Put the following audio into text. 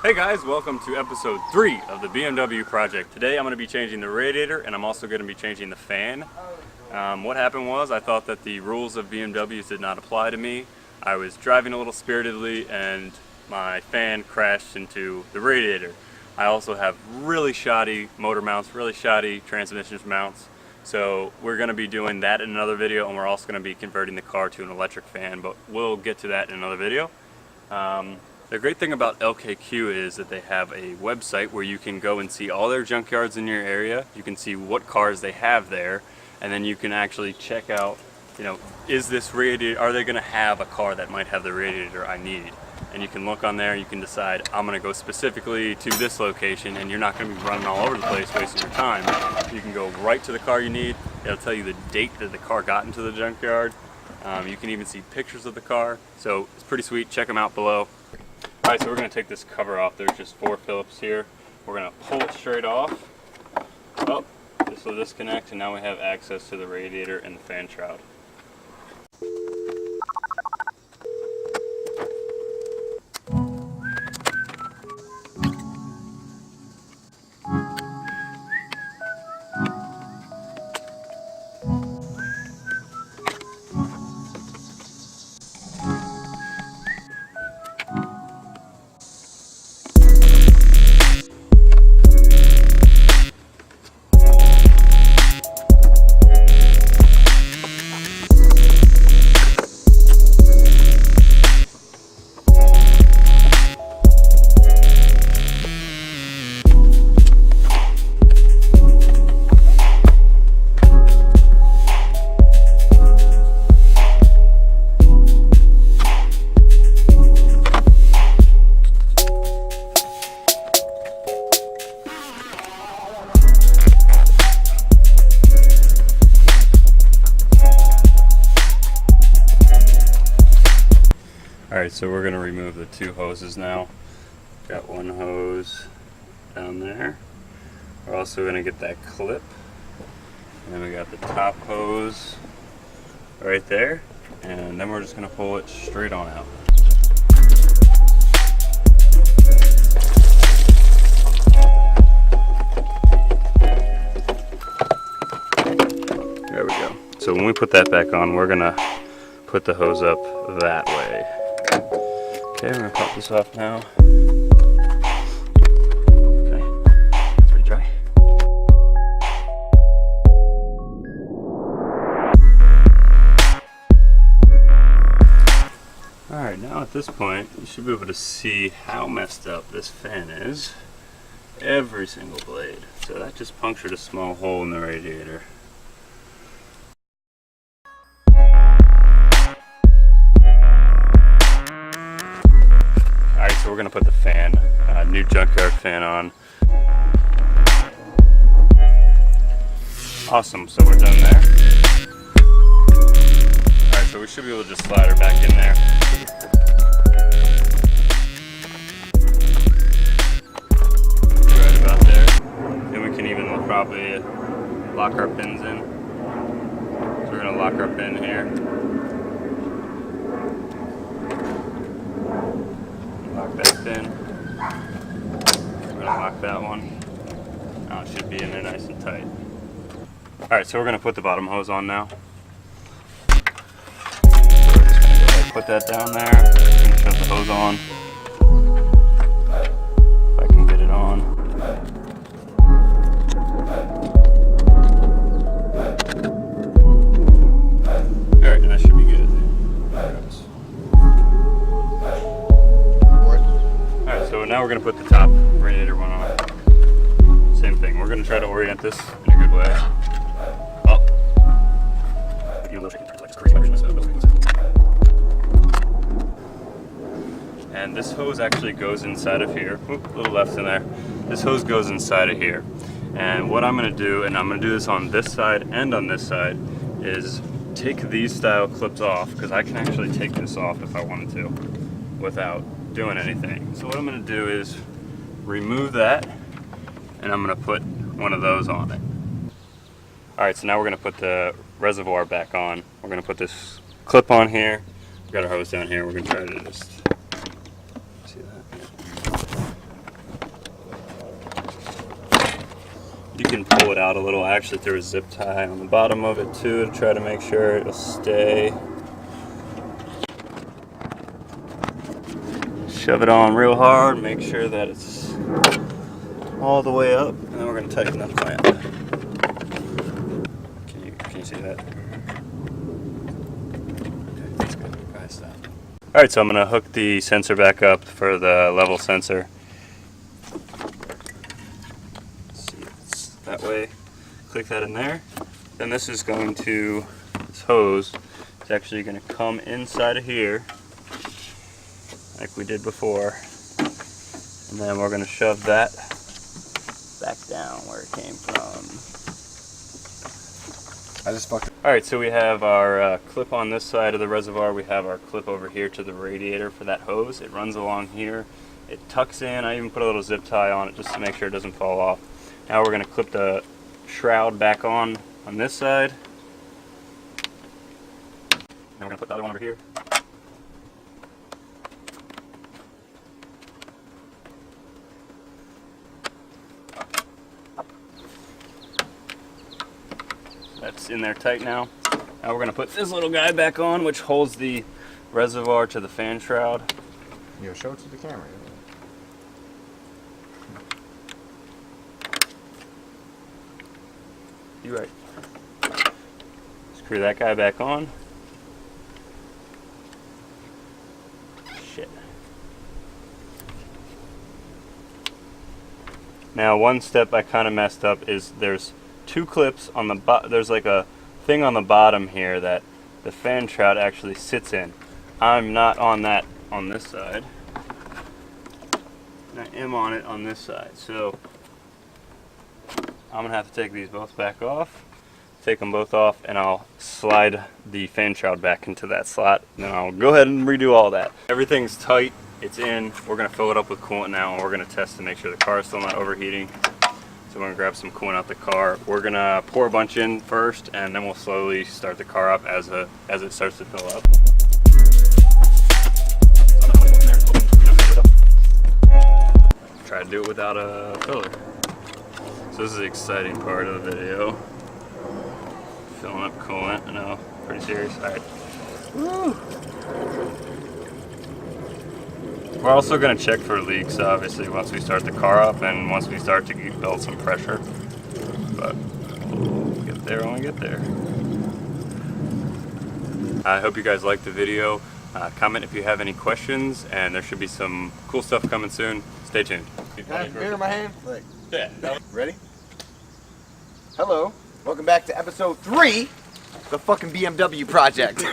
Hey guys, welcome to episode 3 of the BMW Project. Today I'm going to be changing the radiator and I'm also going to be changing the fan. What happened was I thought that the rules of BMWs did not apply to me. I was driving a little spiritedly and my fan crashed into the radiator. I also have really shoddy motor mounts, really shoddy transmission mounts. So we're going to be doing that in another video, and we're also going to be converting the car to an electric fan, but we'll get to that in another video. The great thing about LKQ is that they have a website where you can go and see all their junkyards in your area. You can see what cars they have there, and then you can actually check out, is this radiator, are they going to have a car that might have the radiator I need? And you can look on there, you can decide, I'm going to go specifically to this location, and you're not going to be running all over the place wasting your time. You can go right to the car you need. It'll tell you the date that the car got into the junkyard. You can even see pictures of the car, so it's pretty sweet. Check them out below. Alright, so we're going to take this cover off. There's just 4 Phillips here. We're going to pull it straight off. Oh, this will disconnect, and now we have access to the radiator and the fan shroud. Alright, so we're going to remove the 2 hoses now. Got 1 hose down there. We're also going to get that clip. And then we got the top hose right there. And then we're just going to pull it straight on out. There we go. So when we put that back on, we're going to put the hose up that way. Okay, we're going to pop this off now. Okay, that's pretty dry. Alright, now at this point, you should be able to see how messed up this fan is. Every single blade. So that just punctured a small hole in the radiator. So we're going to put the fan, new junkyard fan on. Awesome, so we're done there. Alright, so we should be able to just slide her back in there. Right about there. Then we can even probably lock our pins in. So we're going to lock our pin here. Lock that pin. We're going to lock that one. Now it should be in there nice and tight. Alright, so we're going to put the bottom hose on now. So we're just going to go ahead and put that down there. And shove the hose on. If I can get it on. Alright, that should be good. So now we're going to put the top radiator one on. Same thing. We're going to try to orient this in a good way. Oh. And this hose actually goes inside of here. Oop, a little left in there. This hose goes inside of here. And what I'm going to do, and I'm going to do this on this side and on this side, is take these style clips off, because I can actually take this off if I wanted to without doing anything. So what I'm going to do is remove that, and I'm going to put one of those on it. Alright, so now we're going to put the reservoir back on. We're going to put this clip on here. We've got our hose down here. We're going to try to just see that. You can pull it out a little. I actually threw a zip tie on the bottom of it too to try to make sure it'll stay. Shove it on real hard, make sure that it's all the way up, and then we're going to tighten the clamp. Can you see that? Okay, that's good. Go ahead, stop. Alright, so I'm going to hook the sensor back up for the level sensor. Let's see if it's that way. Click that in there. Then this is going to, this hose is actually going to come inside of here, like we did before. And then we're going to shove that back down where it came from. I just fucked it. Alright, so we have our clip on this side of the reservoir. We have our clip over here to the radiator for that hose. It runs along here. It tucks in. I even put a little zip tie on it just to make sure it doesn't fall off. Now we're going to clip the shroud back on this side. Then we're going to put the other one over here. That's in there tight now. Now we're going to put this little guy back on, which holds the reservoir to the fan shroud. Yo, show it to the camera. You're right. Screw that guy back on. Shit. Now one step I kind of messed up is there's two clips on the there's like a thing on the bottom here that the fan shroud actually sits in. I'm not on that on this side. And I am on it on this side. So I'm gonna have to take these both back off, take them both off, and I'll slide the fan shroud back into that slot. And then I'll go ahead and redo all that. Everything's tight, it's in. We're gonna fill it up with coolant now, and we're gonna test to make sure the car is still not overheating. So we're gonna grab some coolant out the car. We're gonna pour a bunch in first, and then we'll slowly start the car up as it starts to fill up. Try to do it without a filler. So this is the exciting part of the video. Filling up coolant. I know, pretty serious. All right. Woo. We're also going to check for leaks, obviously, once we start the car up and once we start to build some pressure. But we'll get there when we get there. I hope you guys liked the video. Comment if you have any questions, and there should be some cool stuff coming soon. Stay tuned. Can I have beer in my hand? Like, yeah. Ready? Hello. Welcome back to episode 3, the fucking BMW Project.